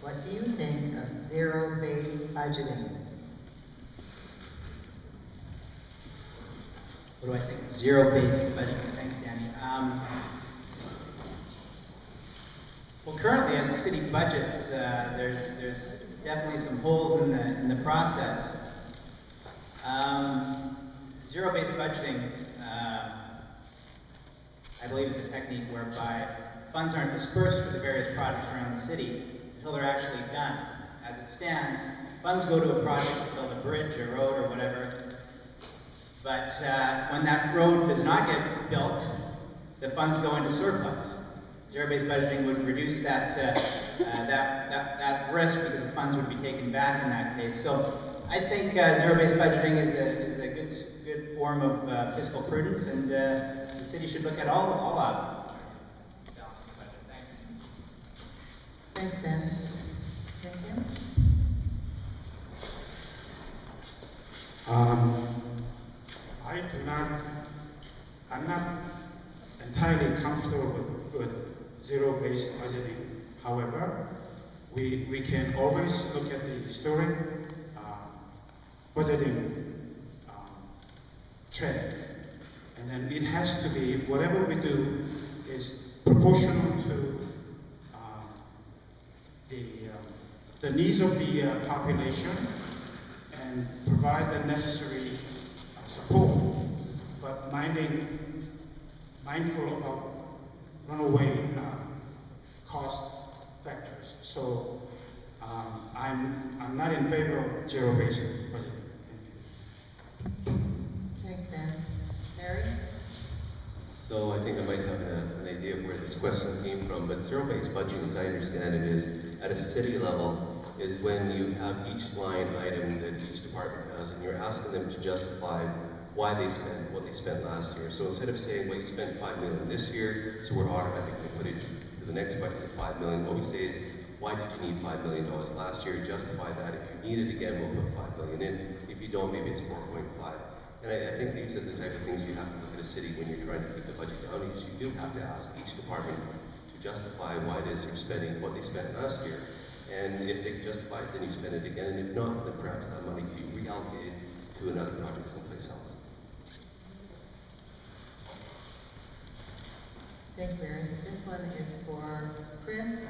What do you think of zero-based budgeting? What do I think? Zero-based budgeting. Thanks, Danny. Well, currently, as the city budgets, there's definitely some holes in the process. Zero-based budgeting, I believe, is a technique whereby funds aren't dispersed for the various projects around the city until they're actually done. As it stands, funds go to a project to build a bridge, a road, or whatever. But when that road does not get built, the funds go into surplus. Zero-based budgeting would reduce that risk because the funds would be taken back in that case. So I think zero-based budgeting is a good form of fiscal prudence, and the city should look at all of it. Thanks, Ben. Thank you. I'm not entirely comfortable with zero-based budgeting. However, we can always look at the historic budgeting trend. And then it has to be, whatever we do is proportional to the needs of the population and provide the necessary support, but mindful of runaway cost factors. So I'm not in favor of zero-based budgeting. Thanks, Ben. Mary? So I think I might have an idea of where this question came from, but zero-based budgeting, as I understand it, is at a city level, is when you have each line item that each department has, and you're asking them to justify why they spent what they spent last year. So instead of saying, well, you spent $5 million this year, so we're automatically putting to the next budget at $5 million, what we say is, why did you need $5 million last year? Justify that. If you need it again, we'll put $5 million in. If you don't, maybe it's 4.5. And I think these are the type of things you have to look at a city when you're trying to keep the budget down, because you do have to ask each department to justify why it is they're spending what they spent last year. And if they justify it, then you spend it again, and if not, then perhaps that money can be reallocated to another project someplace else. Thank you, Barry. This one is for Chris,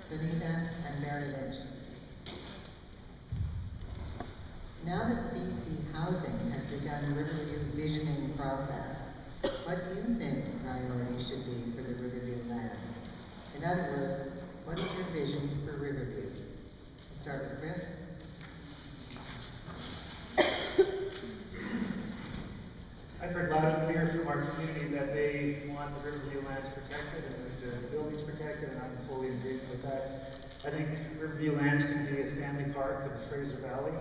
Benita, and Mary Lynch. Now that the BC Housing has begun a Riverview visioning process, what do you think the priority should be for the Riverview lands? In other words, what is your vision for Riverview? We'll start with Chris. I've heard loud and clear from our community that they want the Riverview lands protected and the buildings protected, and I'm fully in agreement with that. I think Riverview lands can be a Stanley Park of the Fraser Valley.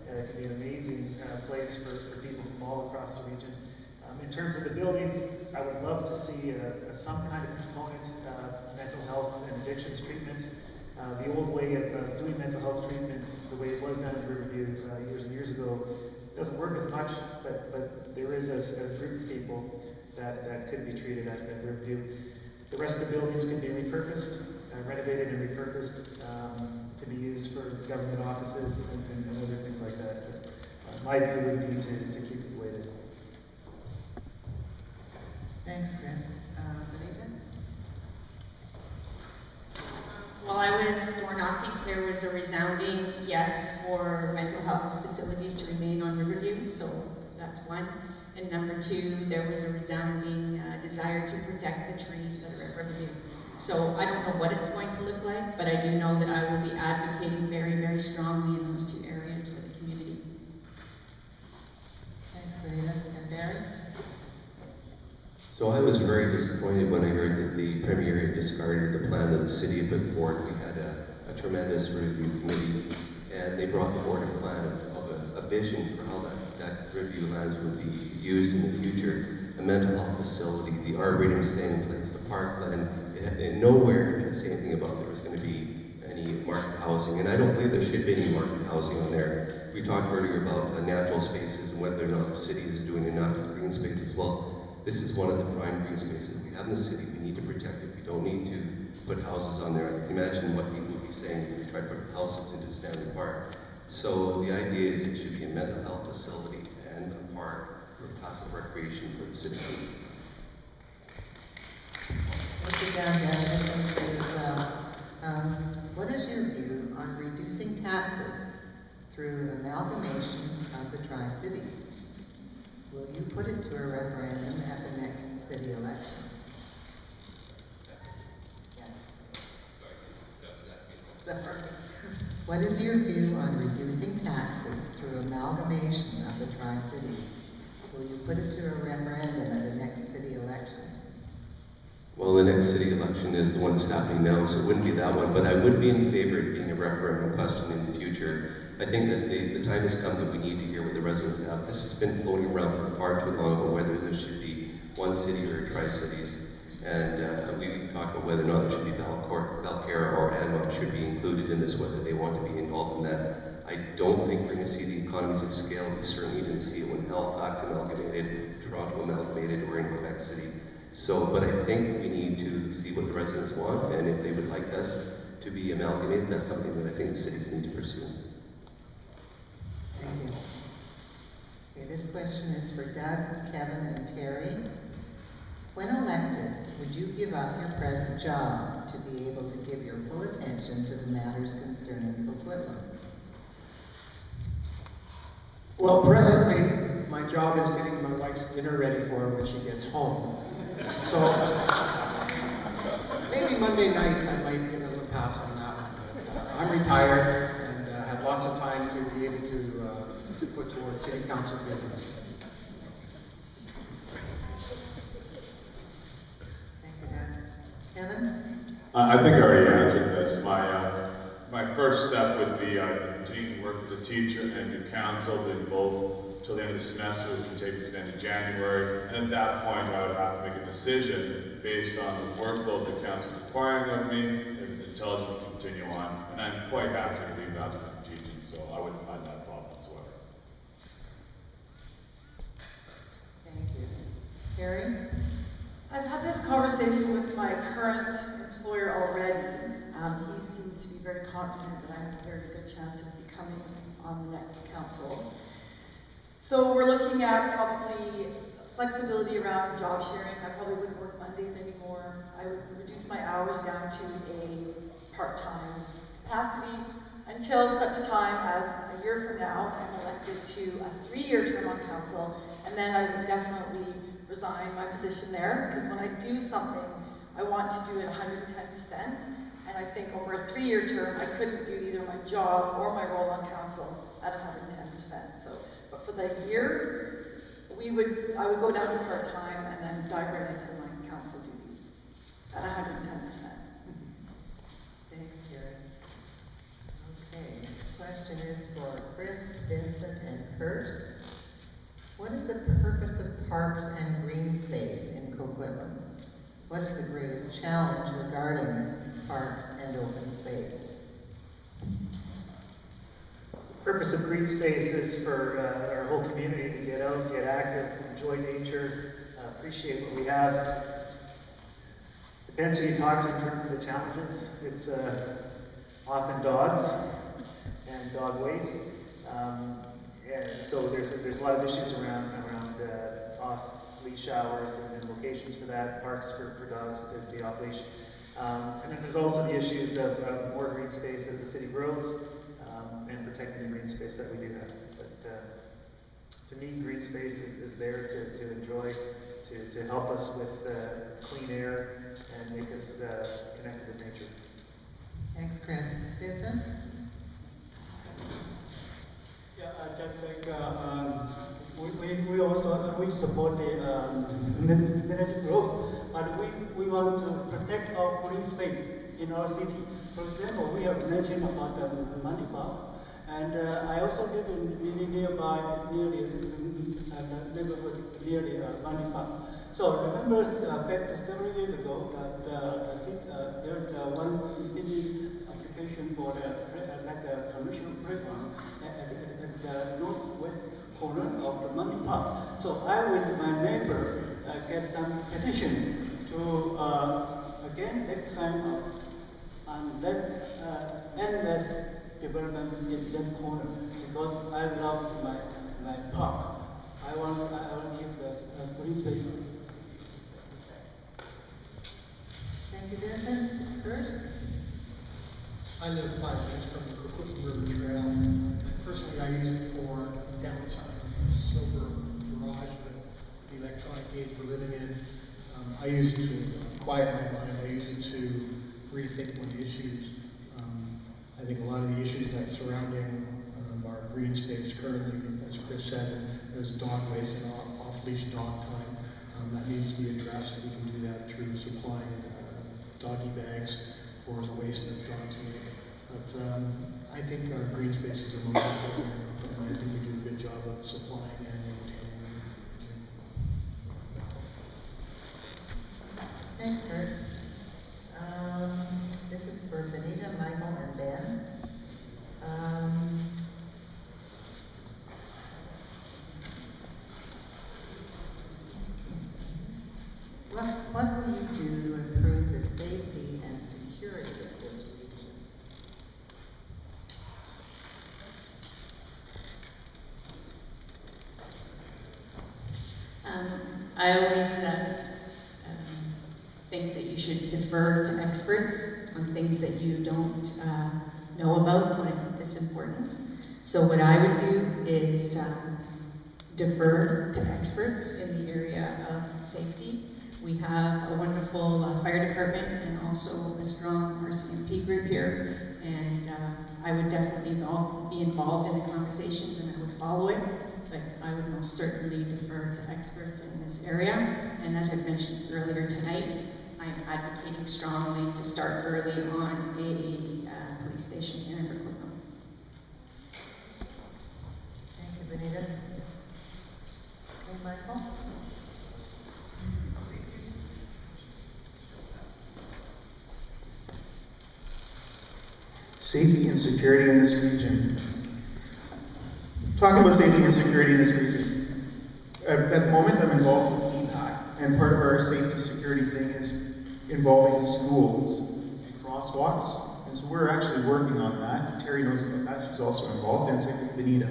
It can be an amazing place for people from all across the region. In terms of the buildings, I would love to see some kind of component of mental health and addictions treatment. The old way of doing mental health treatment, the way it was done in Riverview years and years ago, doesn't work as much, but there is a group of people that could be treated at Riverview. The rest of the buildings can be repurposed, renovated and repurposed to be used for government offices and other things like that. But my view would be to keep it the way it is. Thanks, Chris. Benita? While I was door knocking, there was a resounding yes for mental health facilities to remain on Riverview, so that's one. And number two, there was a resounding desire to protect the trees that are at Riverview. So I don't know what it's going to look like, but I do know that I will be advocating very, very strongly in those two areas for the community. Thanks, Benita. And Barry? So I was very disappointed when I heard that the Premier had discarded the plan that the city had put forward. We had a tremendous review committee, and they brought forward a plan of a vision for how that review lands would be used in the future. A mental health facility, the arboretum staying in place, the parkland. Nowhere did it say anything about there was going to be any market housing, and I don't believe there should be any market housing on there. We talked earlier about natural spaces and whether or not the city is doing enough for green spaces. Well, this is one of the prime green spaces we have in the city. We need to protect it. We don't need to put houses on there. I can imagine what people would be saying if you're try to put houses into Stanley Park. So the idea is it should be a mental health facility and a park for passive recreation for the citizens. Let's get down there, this one's great as well. What is your view on reducing taxes through amalgamation of the Tri-Cities? Will you put it to a referendum at the next city election? Yeah. Sorry. What is your view on reducing taxes through amalgamation of the Tri-Cities? Will you put it to a referendum at the next city election? Well, the next city election is the one that's happening now, so it wouldn't be that one, but I would be in favor of being a referendum question in the future. I think that the time has come that we need to hear what the residents have. This has been floating around for far too long about whether there should be one city or Tri-Cities, and we talked about whether or not there should be Belcarra or Anmont should be included in this, whether they want to be involved in that. I don't think we're going to see the economies of scale. We certainly didn't see it when Halifax amalgamated, Toronto amalgamated, or in Quebec City. So, but I think we need to see what the residents want, and if they would like us to be amalgamated, that's something that I think the cities need to pursue. Thank you. Okay, this question is for Doug, Kevin, and Terry. When elected, would you give up your present job to be able to give your full attention to the matters concerning Burquitlam? Well, presently, my job is getting my wife's dinner ready for her when she gets home. So, maybe Monday nights I might give a little pass on that one, but I'm retired and have lots of time to be able to put towards city council business. Thank you, Doug. Kevin? I think I already answered this. My first step would be continuing to work as a teacher and do council, doing both till the end of the semester, which would take me to the end of January. And at that point, I would have to make a decision based on the workload the council is requiring of me, if it's intelligent to continue on. And I'm quite happy to leave absent from teaching, so I wouldn't find that a problem whatsoever. Thank you. Terry? I've had this conversation with my current employer already. He seems to be very confident that I have a very good chance of becoming on the next council. So we're looking at probably flexibility around job sharing. I probably wouldn't work Mondays anymore. I would reduce my hours down to a part-time capacity until such time as a year from now I'm elected to a 3-year term on council, and then I would definitely resign my position there, because when I do something, I want to do it 110%, and I think over a 3-year term, I couldn't do either my job or my role on council at 110%. So, but for the year, I would go down to part-time and then dive right into my council duties at 110%. Thanks, Terry. Okay, next question is for Chris, Vincent, and Kurt. What is the purpose of parks and green space in Burquitlam? What is the greatest challenge regarding parks and open space? The purpose of green space is for our whole community to get out, get active, enjoy nature, appreciate what we have. Depends who you talk to in terms of the challenges. It's often dogs and dog waste. So there's a lot of issues around off-leash hours and locations for that, parks for dogs to be off-leash. And then there's also the issues of more green space as the city grows, and protecting the green space that we do have. But to me, green space is there to enjoy, to help us with clean air and make us connected with nature. Thanks, Chris. Vincent? Yeah, I just think we also support the village growth, but we want to protect our green space in our city. For example, we have mentioned about the money park, and I also live in near the neighborhood near the money park. So remember back to several years ago that I think there was one application for like a commercial playground at the northwest corner of the money park. So I with my neighbor get some petition to again that kind of and then endless development in that corner because I love my park. I want to keep the green space. Thank you, Vincent. Kurt? I live 5 minutes from the Burquitlam River Trail, and personally I use it for downtime. Sober garage with the electronic age we're living in. I use it to quiet my mind. I use it to rethink my issues. I think a lot of the issues that surrounding our green space currently, as Chris said, is dog waste and off-leash dog time. That needs to be addressed. We can do that through supplying doggy bags for the waste that dogs make. But I think our green spaces are most important, and I think we do a good job of supplying and maintaining them. Thank you. Thanks, Kurt. This is for Benita, Michael, and Ben. What will you do to improve the safety and security of this region? I always think that you should defer to experts on things that you don't know about when it's this important. So what I would do is defer to experts in the area of safety. We have a wonderful fire department and also a strong RCMP group here, and I would definitely be involved in the conversations and I would follow it, but I would most certainly defer to experts in this area. And as I mentioned earlier tonight, I'm advocating strongly to start early on a police station here in Burquitlam. Thank you, Benita. Okay, Michael? Safety and security in this region. Talking about safety and security in this region. At the moment, I'm involved with DPAC, and part of our safety security thing is involving schools and crosswalks, and so we're actually working on that. Terry knows about that, she's also involved, and same with Benita.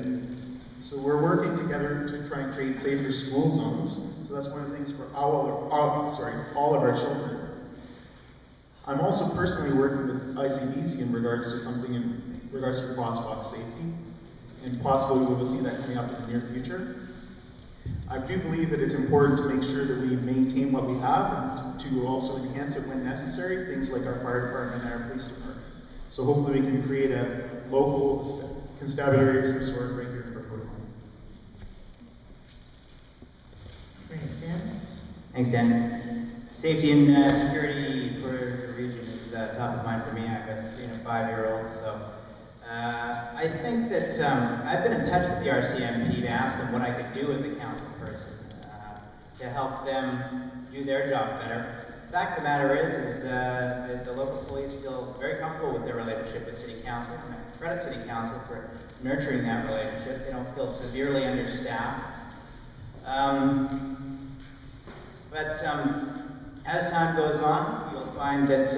So we're working together to try and create safer school zones, so that's one of the things for all of our children. I'm also personally working with ICBC in regards to something in regards to crosswalk safety, and possibly we will see that coming up in the near future. I do believe that it's important to make sure that we maintain what we have and to also enhance it when necessary, things like our fire department and our police department. So hopefully we can create a local constabulary of some sort right here in Burquitlam. Great, Ben? Thanks, Dan. Safety and security for the region is top of mind for me. I've got a 3 and a 5-year-old, so I think that I've been in touch with the RCMP to ask them what I could do as a council person to help them do their job better. The fact of the matter is that the local police feel very comfortable with their relationship with City Council, and I credit City Council for nurturing that relationship. They don't feel severely understaffed. As time goes on, you'll find that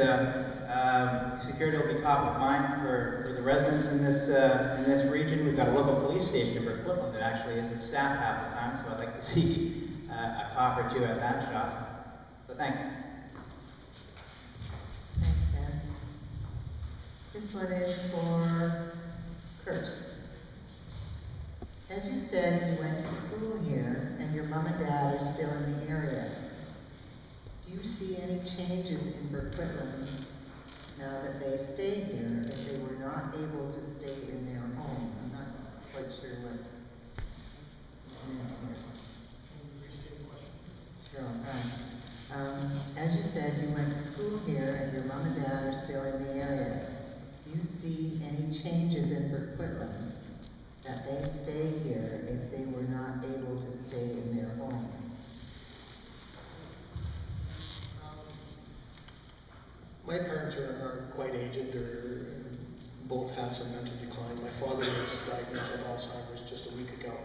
security will be top of mind for the residents in this region. We've got a local police station in Burquitlam that actually isn't staffed half the time, so I'd like to see a cop or two at that shop. So thanks. Thanks, Ben. This one is for Kurt. As you said, you went to school here, and your mom and dad are still in the area. Do you see any changes in Burquitlam now that they stay here if they were not able to stay in their home? I'm not quite sure what you meant here. Sure, right. As you said, you went to school here and your mom and dad are still in the area. Do you see any changes in Burquitlam that they stay here if they were not able to stay in their home? My parents are quite aged. They're both have some mental decline. My father was diagnosed with Alzheimer's just a week ago,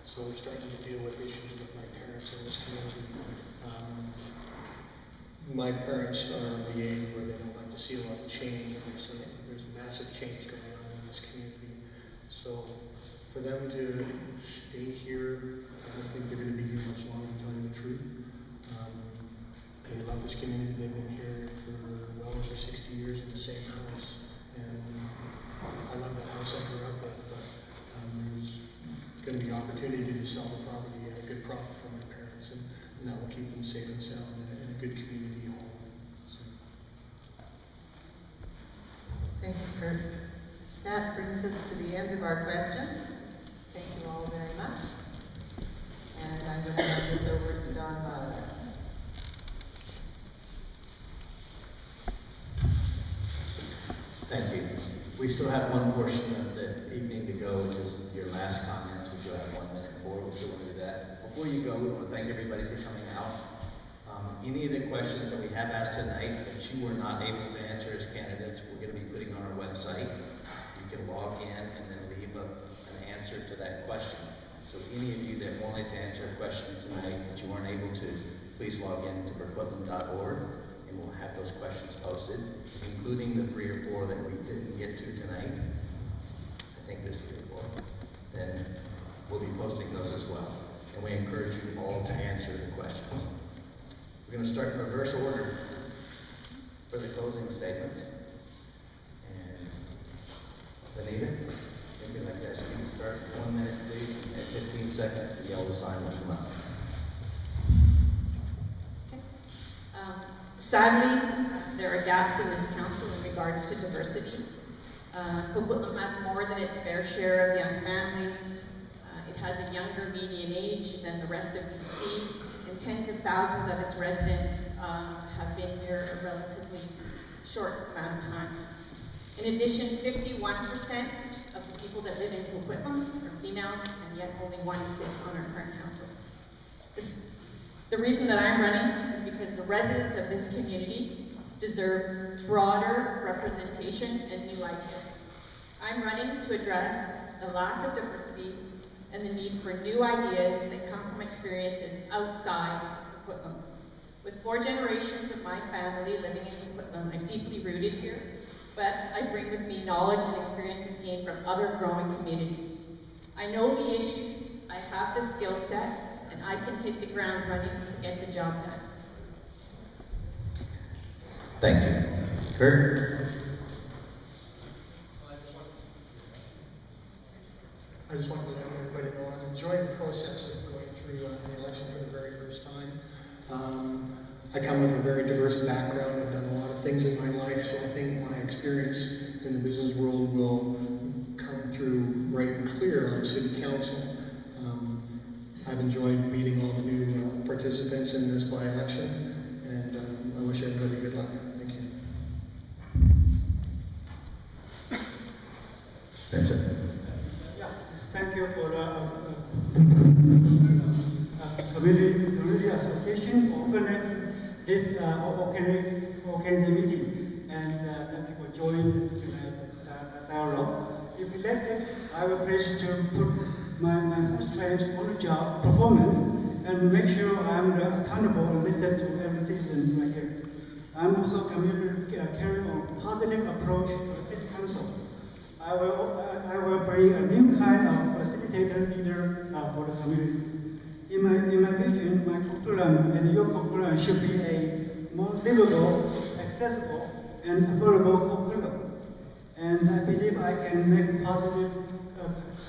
so we're starting to deal with issues with my parents in this community. My parents are of the age where they don't like to see a lot of change, and they're there's massive change going on in this community. So for them to stay here, I don't think they're going to be here much longer, to tell you the truth. They love this community. They've been here for well over 60 years in the same house. And I love that house I grew up with, but there's going to be opportunity to sell the property at a good profit for my parents, and that will keep them safe and sound in a good community home. So. Thank you, Kurt. That brings us to the end of our questions. Thank you all very much. And I'm going to hand this over to Don Violet. Thank you. We still have one portion of the evening to go, which is your last comments, which you'll have 1 minute for. We still want to do that. Before you go, we want to thank everybody for coming out. Any of the questions that we have asked tonight that you were not able to answer as candidates, we're going to be putting on our website. You can log in and then leave an answer to that question. So any of you that wanted to answer a question tonight that you weren't able to, please log in to burquitlam.org. And we'll have those questions posted, including the 3 or 4 that we didn't get to tonight. I think there's 3 or 4. Then we'll be posting those as well. And we encourage you all to answer the questions. We're going to start in reverse order for the closing statements. And Benita, maybe like that. So you can start 1 minute, please, and 15 seconds. The yellow sign will come up. Sadly, there are gaps in this council in regards to diversity. Burquitlam has more than its fair share of young families. It has a younger median age than the rest of BC, and tens of thousands of its residents have been here a relatively short amount of time. In addition, 51% of the people that live in Burquitlam are females, and yet only 1 sits on our current council. The reason that I'm running is because the residents of this community deserve broader representation and new ideas. I'm running to address the lack of diversity and the need for new ideas that come from experiences outside Burquitlam. With 4 generations of my family living in Burquitlam, I'm deeply rooted here, but I bring with me knowledge and experiences gained from other growing communities. I know the issues, I have the skill set, and I can hit the ground running to get the job done. Thank you. Kurt? I just want to let everybody know I'm enjoying the process of going through the election for the very first time. I come with a very diverse background. I've done a lot of things in my life, so I think my experience in the business world will come through right and clear on City Council. I've enjoyed meeting all the new participants in this by-election, and I wish everybody good luck. Thank you. That's it. Yeah, thank you for the community association for organizing this organizing meeting, and thank you for joining the dialogue. If elected, I will pleasure to put my first trade on the job performance and make sure I'm accountable and listen to every citizen right here. I'm also carrying a positive approach to the city council. I will bring a new kind of facilitator leader for the community. In my vision, my curriculum and your curriculum should be a more livable, accessible, and affordable curriculum. And I believe I can make positive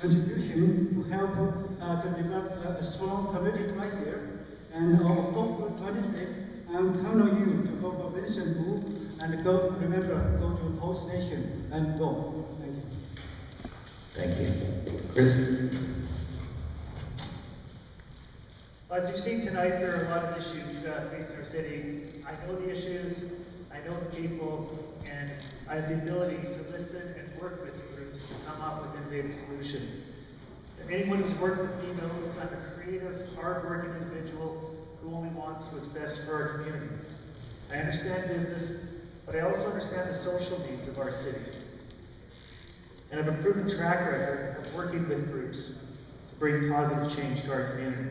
contribution to help to develop a strong community right here. And on October 26th, I'm counting on you to go for Vincent booth and go to the post station and go. Thank you. Thank you. Chris? As you've seen tonight, there are a lot of issues facing our city. I know the issues, I know the people, and I have the ability to listen and work with the groups to come up with innovative solutions. If anyone who's worked with me knows I'm a creative, hard-working individual who only wants what's best for our community. I understand business, but I also understand the social needs of our city. And I have a proven track record of working with groups to bring positive change to our community.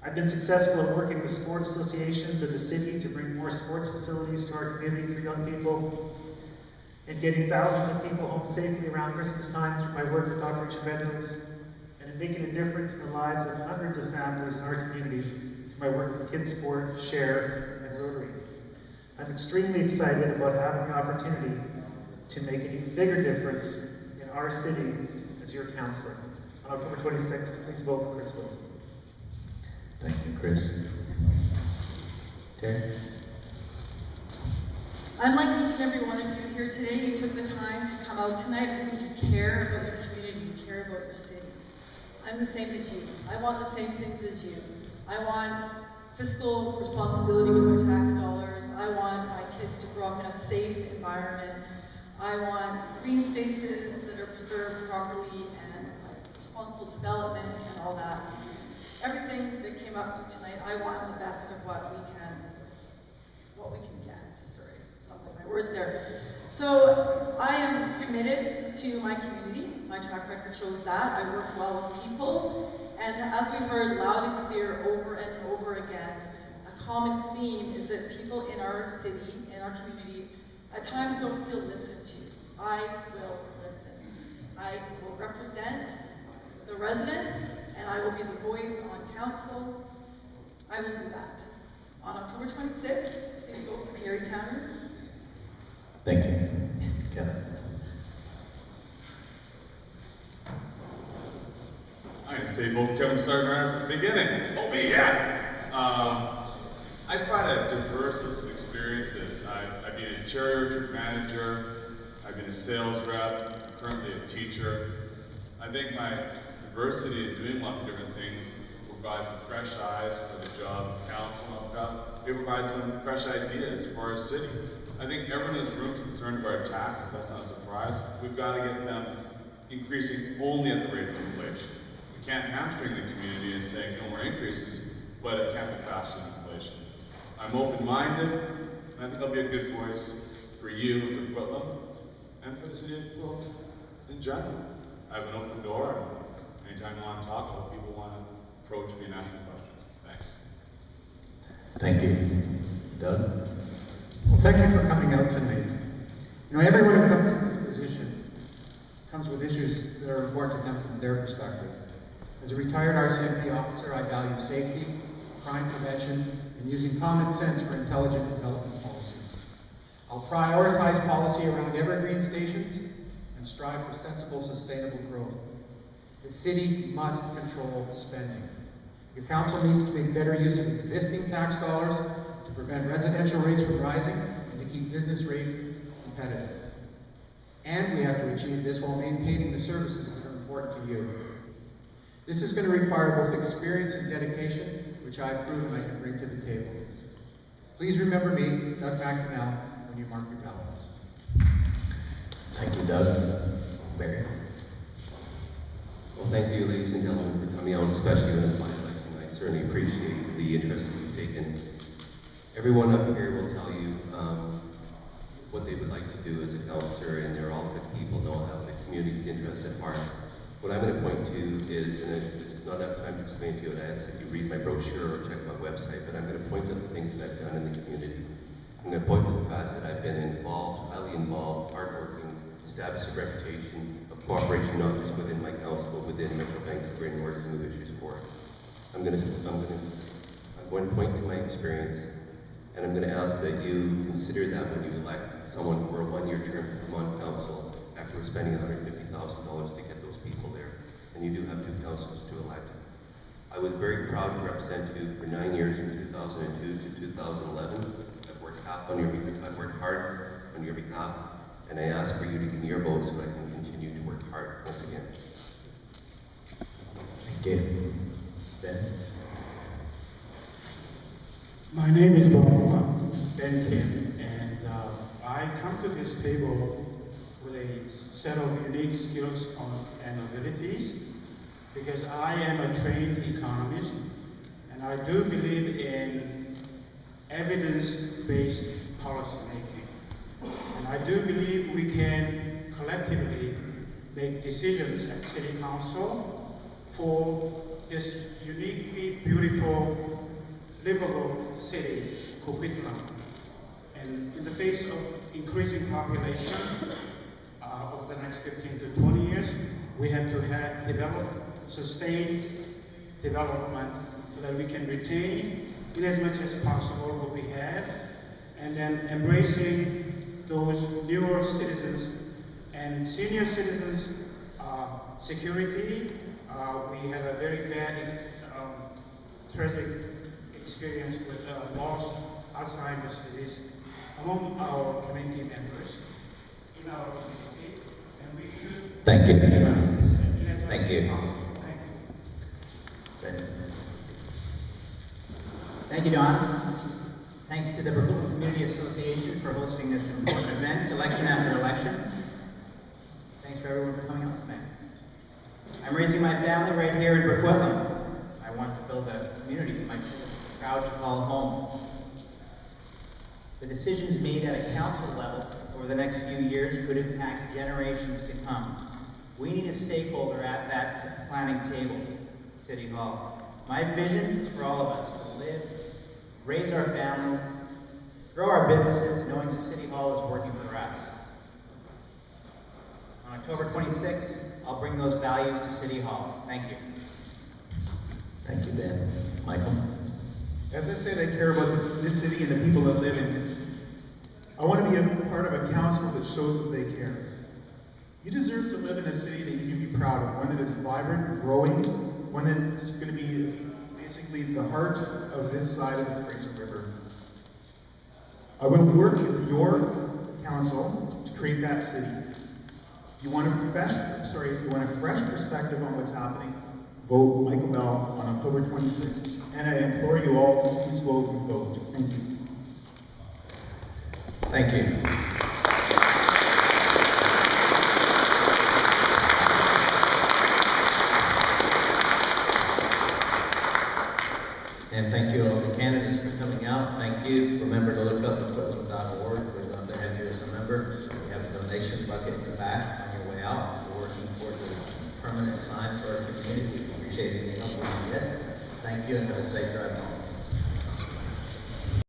I've been successful at working with sports associations in the city to bring more sports facilities to our community for young people. in getting thousands of people home safely around Christmas time through my work with Operation Red Nose, and in making a difference in the lives of hundreds of families in our community through my work with Kids Sport, Share, and Rotary. I'm extremely excited about having the opportunity to make an even bigger difference in our city as your councillor. On October 26th, please vote for Chris Wilson. Thank you, Chris. Terry? Unlike each and every one of you here today, you took the time to come out tonight because you care about your community, you care about your city. I'm the same as you. I want the same things as you. I want fiscal responsibility with our tax dollars. I want my kids to grow up in a safe environment. I want green spaces that are preserved properly and responsible development and all that. Everything that came up tonight, I want the best of what we can get. Sorry, something my words there. So I am committed to my community. My track record shows that. I work well with people. And as we've heard loud and clear over and over again, a common theme is that people in our city, in our community, at times don't feel listened to. I will listen. I will represent the residents, and I will be the voice on council. I will do that. On October 26th, please vote for Terry Towner. Thank you. Kevin? I'm going to say vote Kevin starting right at the beginning. Oh, me, yeah. I've got a diverse list of experiences. I've been a church manager, I've been a sales rep, I'm currently a teacher. I think my diversity in doing lots of different things provides some fresh eyes for the job of council. It provides some fresh ideas for our city. I think everyone in this room is concerned about our taxes. That's not a surprise. We've got to get them increasing only at the rate of inflation. We can't hamstring the community and say no more increases, but it can't be faster than inflation. I'm open-minded, and I think I'll be a good voice for you and for Burquitlam, and for the city of Burquitlam in general. I have an open door, and anytime you want to talk, I hope people want to approach me and ask me questions. Thanks. Thank you. Doug? Well, thank you for coming out tonight. You know, everyone who comes in this position comes with issues that are important to them from their perspective. As a retired RCMP officer, I value safety, crime prevention, and using common sense for intelligent development policies. I'll prioritize policy around evergreen stations and strive for sensible, sustainable growth. The city must control spending. Your council needs to make better use of existing tax dollars to prevent residential rates from rising and to keep business rates competitive. And we have to achieve this while maintaining the services that are important to you. This is going to require both experience and dedication, which I've proven I can bring to the table. Please remember me, Doug McNally, when you mark your ballots. Thank you, Doug. Barry? Well, thank you, ladies and gentlemen, for coming out, especially in my election. I certainly appreciate the interest that you've taken. Everyone up here will tell you what they would like to do as a councillor, and they're all good people, know have the community's interests at heart. What I'm going to point to is, and there's not enough time to explain to you, and I ask that you read my brochure or check my website, but I'm going to point to the things that I've done in the community. I'm going to point to the fact that I've been involved, highly involved, hardworking, established a reputation of cooperation, not just within my council, but within Metro Vancouver and working with issues for it. I'm going to point to my experience, and I'm going to ask that you consider that when you elect someone for a one-year term to come on council after we're spending $150,000 to get those people there. And you do have 2 councillors to elect. I was very proud to represent you for 9 years from 2002 to 2011. I've worked hard on your behalf, and I ask for you to give me your vote so I can continue to work hard once again. Thank you. Ben? My name is Burquitlam, Ben Kim, and I come to this table with a set of unique skills and abilities because I am a trained economist, and I do believe in evidence-based policy making. And I do believe we can collectively make decisions at City Council for this uniquely beautiful, livable city, Burquitlam. And in the face of increasing population over the next 15 to 20 years, we have to develop sustained development so that we can retain in as much as possible what we have, and then embracing those newer citizens and senior citizens' security. We have a very bad, tragic experience with lost Alzheimer's disease among our community members in our community, and we should. Thank you. Thank you. Thank you, Don. Thanks to the Burquitlam Community Association for hosting this important event, election after election. Thanks for everyone for coming out tonight. I'm raising my family right here in Burquitlam. I want to build a community that my children are proud to call home. The decisions made at a council level over the next few years could impact generations to come. We need a stakeholder at that planning table, City Hall. My vision for all of us to live, raise our families, grow our businesses, knowing that City Hall is working for us. On October 26th, I'll bring those values to City Hall. Thank you. Thank you, Ben. Michael? As I said, I care about this city and the people that live in it. I want to be a part of a council that shows that they care. You deserve to live in a city that you can be proud of, one that is vibrant, growing, one that's going to be basically the heart of this side of the Fraser River. I will work with your council to create that city. If you want a fresh perspective on what's happening, vote Michael Bell on October 26th. And I implore you all to please vote and vote. Thank you. Thank you. And thank you all the candidates for coming out. Thank you. Remember to look up burquitlam.org. We'd love to have you as a member. We have a donation bucket in the back on your way out. We're working towards a permanent sign for our community. We appreciate any help we can get. Thank you, and have a safe drive home.